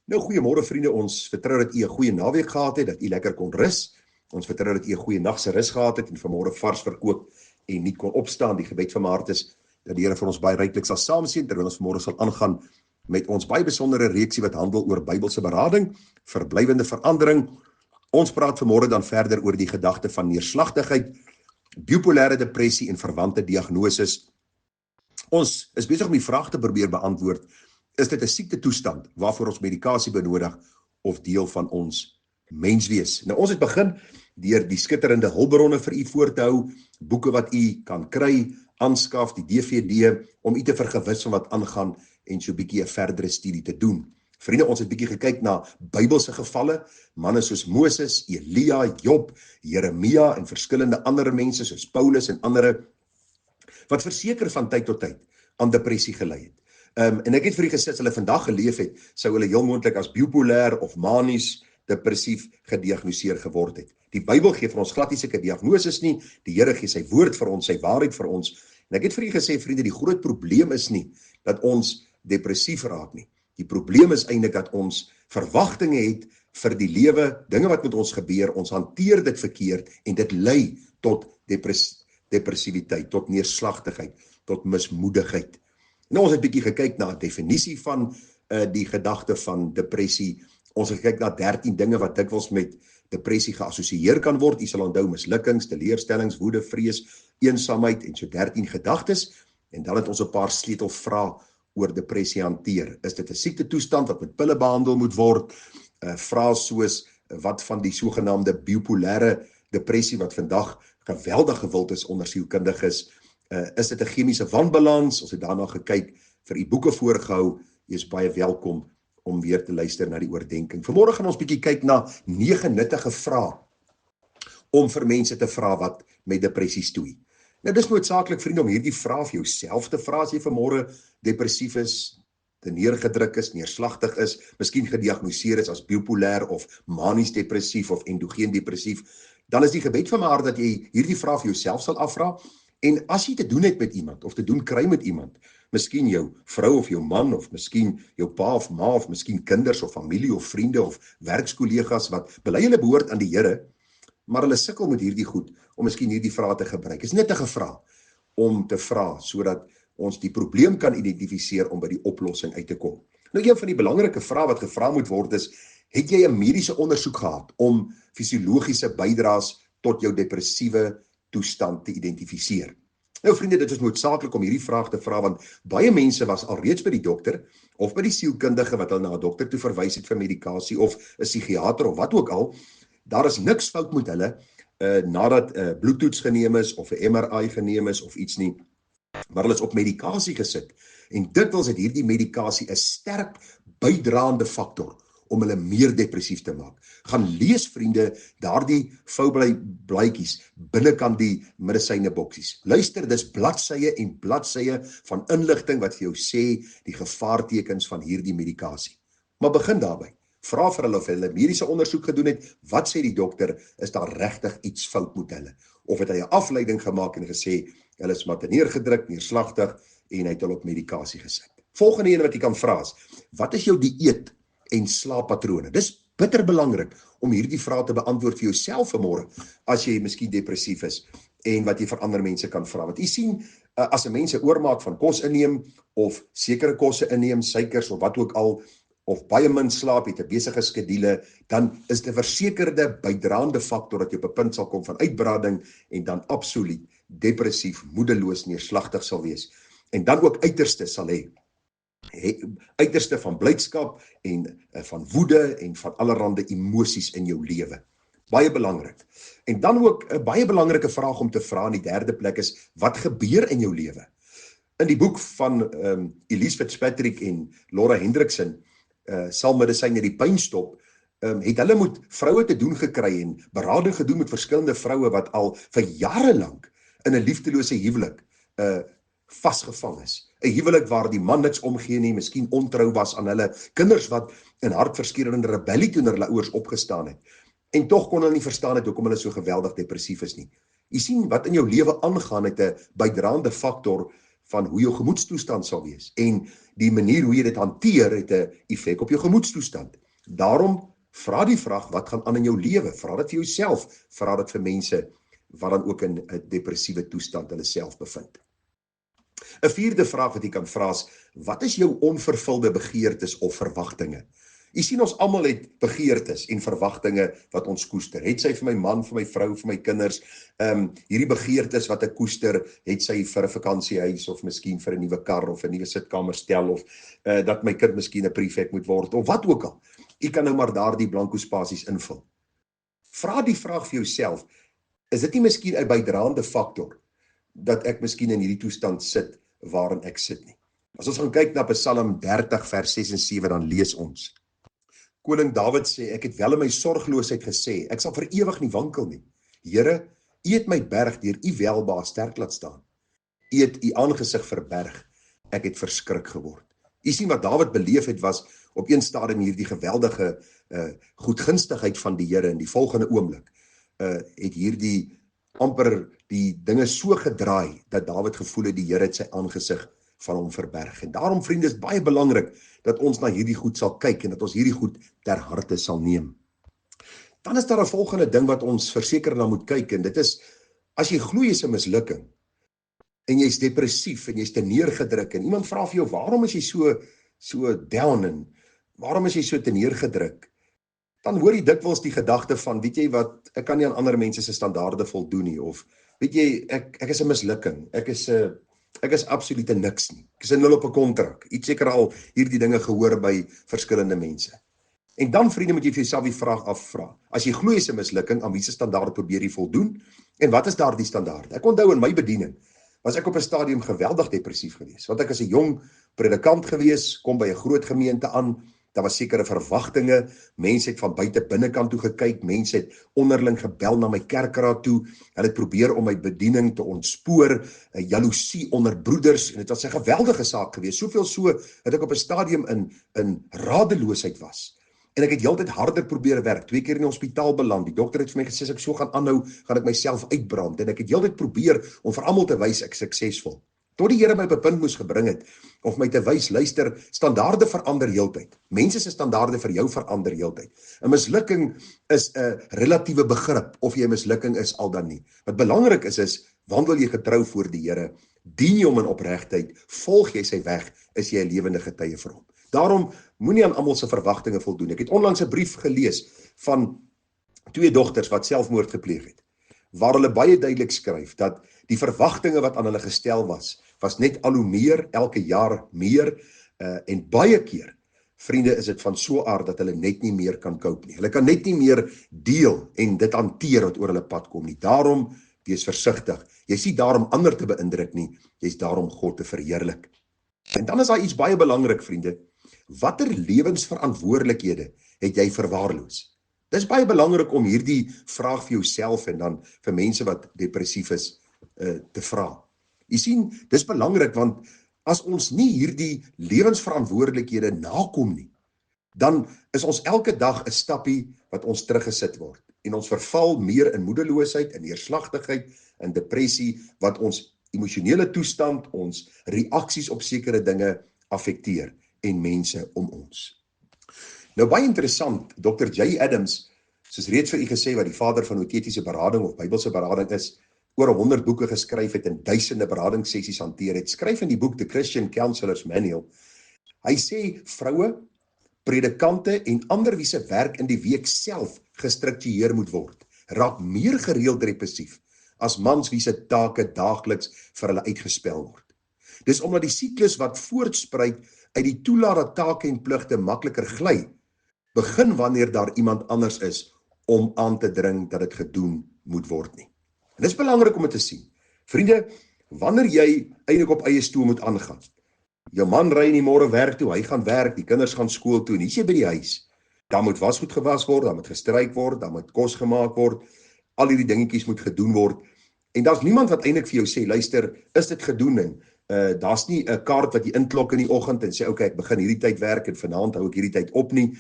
Nou, goeiemôre vriende, ons vertrou dat u 'n goeie naweek gehad het, dat u lekker kon rus. Ons vertrou dat u 'n goeie nag se rus gehad het en vanmôre vars verkoop en nie kon opstaan. Die gebed van my hart is dat die Here vir ons baie ryklik sal saamsien terwyl ons vanmôre sal aangaan met ons baie besondere reeksie wat handel oor Bybelse berading, verblywende verandering. Ons praat vanmôre dan verder oor die gedagte van neerslagtigheid, bipolêre depressie en verwante diagnoses. Ons is besig om die vraag te probeer beantwoord: is dit 'n siektetoestand waarvoor ons medikasie benodig of deel van ons menswees? Nou, ons het begin deur die skitterende hulpbronne vir u voor te hou, boeke wat u kan kry, aanskaf, die DVD, om u te vergewis van wat aangaan en so 'n bietjie 'n verdere studie te doen. Vriende, ons het bietjie gekyk na Bybelse gevalle, manne soos Moses, Elia, Job, Jeremia en verskillende ander mense soos Paulus en ander, wat verseker van tyd tot tyd aan depressie gelei het. En ek het vir u gesê, as hulle vandag geleef het, sou hulle heel moontlik as bipolêr of manies depressief gediagnoseer geword het. Die Bybel gee vir ons glad nie sulke diagnoses nie. Die Here gee sy woord vir ons, sy waarheid vir ons. En ek het vir u gesê, vriende, die groot probleem is nie dat ons depressief raak nie. Die probleem is eintlik dat ons verwagtinge het vir die lewe, dinge wat met ons gebeur, ons hanteer dit verkeerd en dit lei tot depressiwiteit, tot neerslagtigheid, tot mismoedigheid. Nou, ons het 'n bietjie gekyk na 'n definisie van die gedagte van depressie. Ons het gekyk na 13 dinge wat dikwels met depressie geassosieer kan word. U sal onthou: mislukkings, teleurstellings, woede, vrees, eensaamheid en so 13 gedagtes. En dan het ons 'n paar sleutelvrae oor depressie hanteer. Is dit 'n siektetoestand wat met pille behandel moet word? Vrae soos: wat van die sogenaamde bipolêre depressie wat vandag geweldig gewild is onder sielkundiges? Is dit 'n chemiese wanbalans? Ons het daarna gekyk, vir u boeke voorgehou. U is baie welkom om weer te luister na die oordeenking. Vanmôre gaan ons bietjie kyk na 9 nuttige vrae om vir mense te vra wat met depressie stoei. Nou, dis noodsaaklik, vriende, om hierdie vrae vir jouself te vra as jy vanmôre depressief is, te neergedruk is, neerslagtig is, miskien gediagnoseer is as bipolêr of manies depressief of endogeen depressief. Dan is die gebed van my hart dat jy hierdie vrae vir jouself sal afvra. En as jy te doen het met iemand, of te doen kry met iemand, miskien jou vrou of jou man, of miskien jou pa of ma, of miskien kinders of familie of vriende of werkskollegas wat bely hulle behoort aan die Here, maar hulle sukkel met hierdie goed, om miskien hierdie vrae te gebruik. Is net 'n gevra om te vra, sodat ons die probleem kan identifiseer om by die oplossing uit te kom. Nou, een van die belangrike vrae wat gevra moet word is: het jy 'n mediese ondersoek gehad om fisiologiese bydraes tot jou depressiewe toestand te identifiseer? Nou, vriende, dit is noodsaaklik om hierdie vraag te vra, want baie mense was alreeds by die dokter of by die sielkundige wat hulle na 'n dokter toe verwys het vir medikasie of 'n psigiater of wat ook al. Daar is niks fout met hulle nadat 'n bloedtoets geneem is of 'n MRI geneem is of iets nie, maar hulle is op medikasie gesit. En dikwels het hierdie medikasie 'n sterk bydraende faktor om hulle meer depressief te maak. Gaan lees, vriende, daardie voublaaitjies binnekant die medisyneboksies. Luister, dis bladsye en bladsye van inligting wat vir jou sê die gevaartekens van hierdie medikasie. Maar begin daarby. Vra vir hulle of hulle mediese ondersoek gedoen het. Wat sê die dokter? Is daar regtig iets fout met hulle? Of het hy 'n afleiding gemaak en gesê hulle is maar te neergedruk, neerslagtig en hy het hulle op medikasie gesit? Volgende een wat jy kan vra is: wat is jou dieet en slaappatrone? Dis bitter belangrik om hierdie vrae te beantwoord vir jouself vanmôre, as jy miskien depressief is, en wat jy vir ander mense kan vra. Want jy sien, as 'n mens 'n oormaat van kos inneem, of sekere kosse inneem, suikers of wat ook al, of baie min slaap, het 'n besige skedule, dan is dit 'n versekerde bydraende faktor dat jy op 'n punt sal kom van uitbrading en dan absoluut depressief, moedeloos, neerslagtig sal wees. En dan ook uiterste sal hê. Uiterste van blydskap en van woede en van allerlei emosies in jou lewe. Baie belangrik. En dan ook 'n baie belangrike vraag om te vra in die derde plek is: wat gebeur in jou lewe? In die boek van Elise Fitzpatrick en Laura Hendrickson, sal medisyne die pyn stop, het hulle met vroue te doen gekry en berading gedoen met verskillende vroue wat al vir jare lank in 'n liefdelose huwelik vasgevang is. 'n Huwelik waar die man niks omgee nie, miskien ontrou was aan hulle kinders wat in hartverskeurende rebellie teenoor hulle ouers opgestaan het. En tog kon hulle nie verstaan het hoekom hulle so geweldig depressief is nie. Jy sien, wat in jou lewe aangaan het 'n bydraende faktor van hoe jou gemoedstoestand sal wees. En die manier hoe jy dit hanteer, het 'n effek op jou gemoedstoestand. Daarom vra die vraag, wat gaan aan in jou lewe? Vra dit vir jouself, vra dit vir mense wat dan ook in 'n depressiewe toestand hulle self bevind. 'n Vierde vraag wat jy kan vra is, wat is jou onvervulde begeertes of verwagtinge? Jy sien, ons almal het begeertes en verwagtinge wat ons koester. Het sy vir my man, vir my vrou, vir my kinders, hierdie begeertes wat ek koester, het sy vir 'n vakansiehuis of miskien vir 'n nuwe kar of 'n nuwe sitkamerstel of dat my kind miskien 'n prefek moet word of wat ook al. Jy kan nou maar daardie blanko spasies invul. Vra die vraag vir jouself, is dit nie miskien 'n bydraende faktor dat ek miskien in hierdie toestand sit waarin ek sit nie? As ons gaan kyk na Psalm 30 vers 6 en 7, dan lees ons: Koning Dawid sê, ek het wel in my sorgloosheid gesê, ek sal vir ewig nie wankel nie. Here, U het my berg deur U welbaar sterk laat staan. U het U aangesig verberg, ek het verskrik geword. U sien wat Dawid beleef het was op een stadium hierdie geweldige goedgunstigheid van die Here. In die volgende oomblik het hierdie amper die dinge so gedraai dat Dawid gevoel het die Here het sy aangesig van hom verberg. En daarom, vriende, is baie belangrik dat ons na hierdie goed sal kyk en dat ons hierdie goed ter harte sal neem. Dan is daar 'n volgende ding wat ons verseker na moet kyk, en dit is, as jy glo jy's 'n mislukking en jy's depressief en jy's te neergedruk en iemand vra vir jou, waarom is jy so down en waarom is jy so te neergedruk? Dan hoor jy dikwels die gedagte van, weet jy wat, ek kan nie aan ander mense se standaarde voldoen nie, of weet jy, ek is 'n mislukking, ek is absolute niks nie. Ek is 'n nul op 'n kontrak. Jy het seker al hierdie dinge gehoor by verskillende mense. En dan, vriende, moet jy vir jouself die vraag afvra. As jy glo jy's 'n mislukking, aan wiese standaard probeer jy voldoen? En wat is daardie standaard? Ek onthou in my bediening was ek op 'n stadium geweldig depressief geweest, want ek is 'n jong predikant geweest, kom by 'n groot gemeente aan. Daar was sekere verwagtinge, mense het van buite binnekant toe gekyk, mense het onderling gebel na my kerkraad toe, hulle het probeer om my bediening te ontspoor, jaloesie onder broeders, en dit was 'n geweldige saak geweest, soveel so, dat ek op 'n stadium in radeloosheid was, en ek het heeltyd harder probeer werk, 2 keer in die hospitaal beland, die dokter het vir my gesê, as ek so gaan aanhou, gaan ek myself uitbrand, en ek het heeltyd probeer om vir almal te wys ek suksesvol, tot die Here my op 'n punt moes gebring het, of my te wys, luister, standaarde verander heeltyd. Mense se standaarde vir jou verander heeltyd. 'n Mislukking is 'n relatiewe begrip, of jy 'n mislukking is al dan nie. Wat belangrik is, wandel jy getrou voor die Here, dien jy hom in opregtheid, volg jy sy weg, is jy 'n lewende getuie vir hom. Daarom moenie aan almal se verwagtinge voldoen. Ek het onlangs 'n brief gelees van 2 dogters wat selfmoord gepleeg het, waar hulle baie duidelik skryf dat die verwagtinge wat aan hulle gestel was net al hoe meer, elke jaar meer, en baie keer, vriende, is dit van so aard dat hulle net nie meer kan cope nie. Hulle kan net nie meer deel en dit hanteer wat oor hulle pad kom nie. Daarom, wees versigtig. Jy is nie daarom ander te beïndruk nie, jy is daarom God te verheerlik. En dan is daar iets baie belangrik, vriende. Watter lewensverantwoordelikhede het jy verwaarloos? Dit is baie belangrik om hierdie vraag vir jouself en dan vir mense wat depressief is te vra. Jy sien, dis belangrik, want as ons nie hierdie lewensverantwoordelikhede nakom nie, dan is ons elke dag 'n stappie wat ons teruggesit word. En ons verval meer in moedeloosheid, in neerslagtigheid, in depressie, wat ons emosionele toestand, ons reaksies op sekere dinge affekteer en mense om ons. Nou baie interessant, Dr. J. Adams, soos reeds vir u gesê, wat die vader van outetiese berading of Bybelse berading is, oor 100 boeke geskryf het en duisende beradingssessies hanteer het, skryf in die boek The Christian Counselor's Manual. Hy sê, vroue, predikante en ander wie se werk in die week self gestruktureer moet word, raak meer gereeld depressief as mans wie se take daagliks vir hulle uitgespel word. Dis omdat die siklus wat voortspruit uit die toelaat dat take en pligte makliker gly, begin wanneer daar iemand anders is om aan te dring dat dit gedoen moet word nie. En dit is belangrik om dit te sien. Vriende, wanneer jy eintlik op eie stoel moet aangaan, jou man ry in die môre werk toe, hy gaan werk, die kinders gaan skool toe, en hier is jy by die huis, dan moet wasgoed gewas word, dan moet gestryk word, dan moet kos gemaak word, al hierdie dingetjies moet gedoen word, en daar's niemand wat eintlik vir jou sê, luister, is dit gedoen, en daar's nie 'n kaart wat jy inklok in die oggend en sê, okay, ek begin hierdie tyd werk en vanaand hou ek hierdie tyd op nie.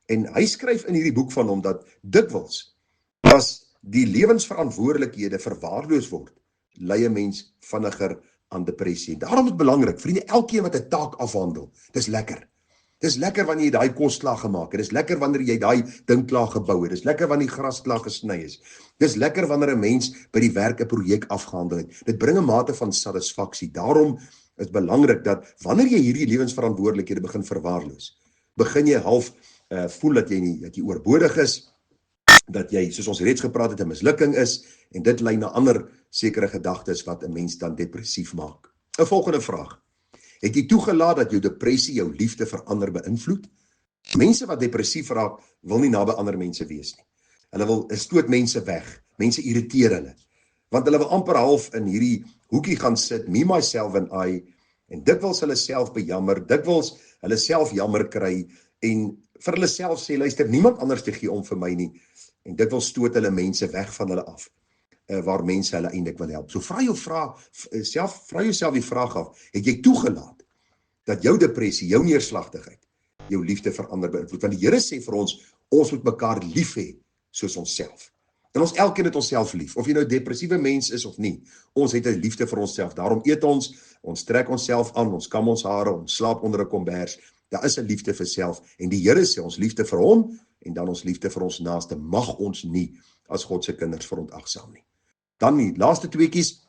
En hy skryf in hierdie boek van hom dat dikwels, as die lewensverantwoordelikhede verwaarloos word, lei 'n mens vinniger aan depressie. Daarom is dit belangrik, vriende, elkeen wat 'n taak afhandel, dis lekker. Dis lekker wanneer jy daai kos klaar gemaak het. Dis lekker wanneer jy daai ding klaar gebou het. Dis lekker wanneer die gras klaar gesny is. Dis lekker wanneer 'n mens by die werk 'n projek afgehandel het. Dit bring 'n mate van satisfaksie. Daarom is belangrik dat wanneer jy hierdie lewensverantwoordelikhede begin verwaarloos, begin jy half voel dat jy oorbodig is, dat jy, soos ons reeds gepraat het, 'n mislukking is, en dit lei na ander sekere gedagtes wat 'n mens dan depressief maak. 'n Volgende vraag. Het jy toegelaat dat jou depressie jou liefde vir ander beïnvloed? Mense wat depressief raak, wil nie naby ander mense wees nie. Hulle wil stoot mense weg. Mense irriteer hulle. Want hulle wil amper half in hierdie hoekie gaan sit, me, myself and I, en dikwels hulle self bejammer, dikwels hulle self jammer kry, en vir hulle self sê, luister, niemand anders te gee om vir my nie, en dikwels stoot hulle mense weg van hulle af, waar mense hulle eintlik wil help. So vra jouself die vraag af, het jy toegelaat dat jou depressie, jou neerslagtigheid, jou liefde vir ander beïnvloed? Want die Here sê vir ons moet mekaar lief hê soos onsself. En ons elkeen het onsself lief, of jy nou 'n depressiewe mens is of nie, ons het 'n liefde vir onsself. Daarom eet ons trek onsself aan, ons kam ons hare, ons slaap onder 'n kombers. Daar is 'n liefde vir self, en die Here sê ons liefde vir hom, en dan ons liefde vir ons naaste mag ons nie as God se kinders verontagsaam nie. Dan die laaste tweeetjies,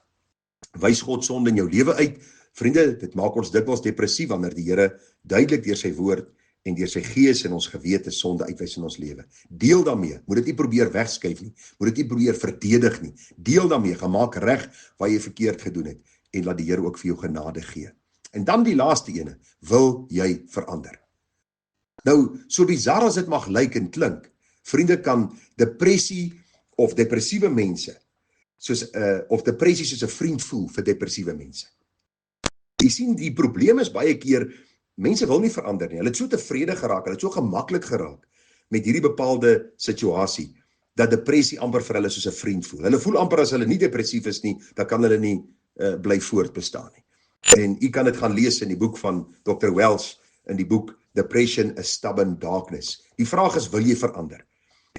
wys God sonde in jou lewe uit. Vriende, dit maak ons dikwels depressief wanneer die Here duidelik deur sy woord en deur sy gees in ons gewete sonde uitwys in ons lewe. Deel daarmee, moet dit nie probeer wegskuif nie, moet dit nie probeer verdedig nie. Deel daarmee, gaan maak reg waar jy verkeerd gedoen het, en laat die Here ook vir jou genade gee. En dan die laaste ene, wil jy verander? Nou, so bizar as dit mag lyk en klink, vriende, kan depressie of depressiewe mense of depressie soos 'n vriend voel vir depressiewe mense. Jy sien, die probleem is baie keer, mense wil nie verander nie. Hulle het so tevrede geraak, hulle het so gemaklik geraak met hierdie bepaalde situasie, dat depressie amper vir hulle soos 'n vriend voel. Hulle voel amper as hulle nie depressief is nie, dan kan hulle nie bly voortbestaan nie. En u kan dit gaan lees in die boek van Dr. Wells, in die boek Depression, a Stubborn Darkness. Die vraag is, wil jy verander?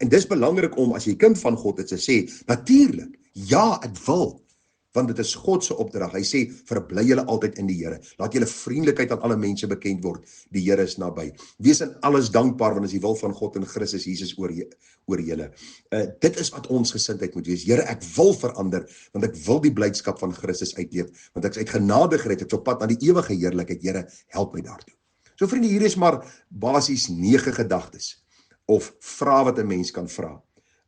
En dis belangrik om, as jy kind van God is, te sê, natuurlik, ja, ek wil, want dit is God se opdrag. Hy sê, verbly julle altyd in die Here. Laat julle vriendelikheid aan alle mense bekend word. Die Here is naby. Wees in alles dankbaar, want is die wil van God in Christus Jesus oor julle. Dit is wat ons gesindheid moet wees. Here, ek wil verander, want ek wil die blydskap van Christus uitleef, want ek is uit genade gered, ek is op pad na die ewige heerlikheid. Here, help my daartoe. So vriende, hier is maar basies 9 gedagtes, of vrae wat 'n mens kan vra.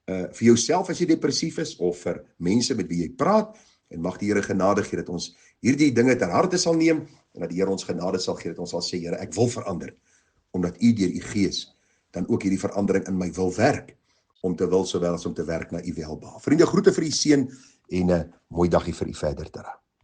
Vir jouself as jy depressief is, of vir mense met wie jy praat, en mag die Here genade gee dat ons hierdie dinge ter harte sal neem, en dat die Here ons genade sal gee, dat ons sal sê, Here, ek wil verander, omdat u deur u gees dan ook hierdie verandering in my wil werk, om te wil sowel as om te werk na u welbehae. Vriende, groete vir u seun, en 'n mooi dagie vir u verder.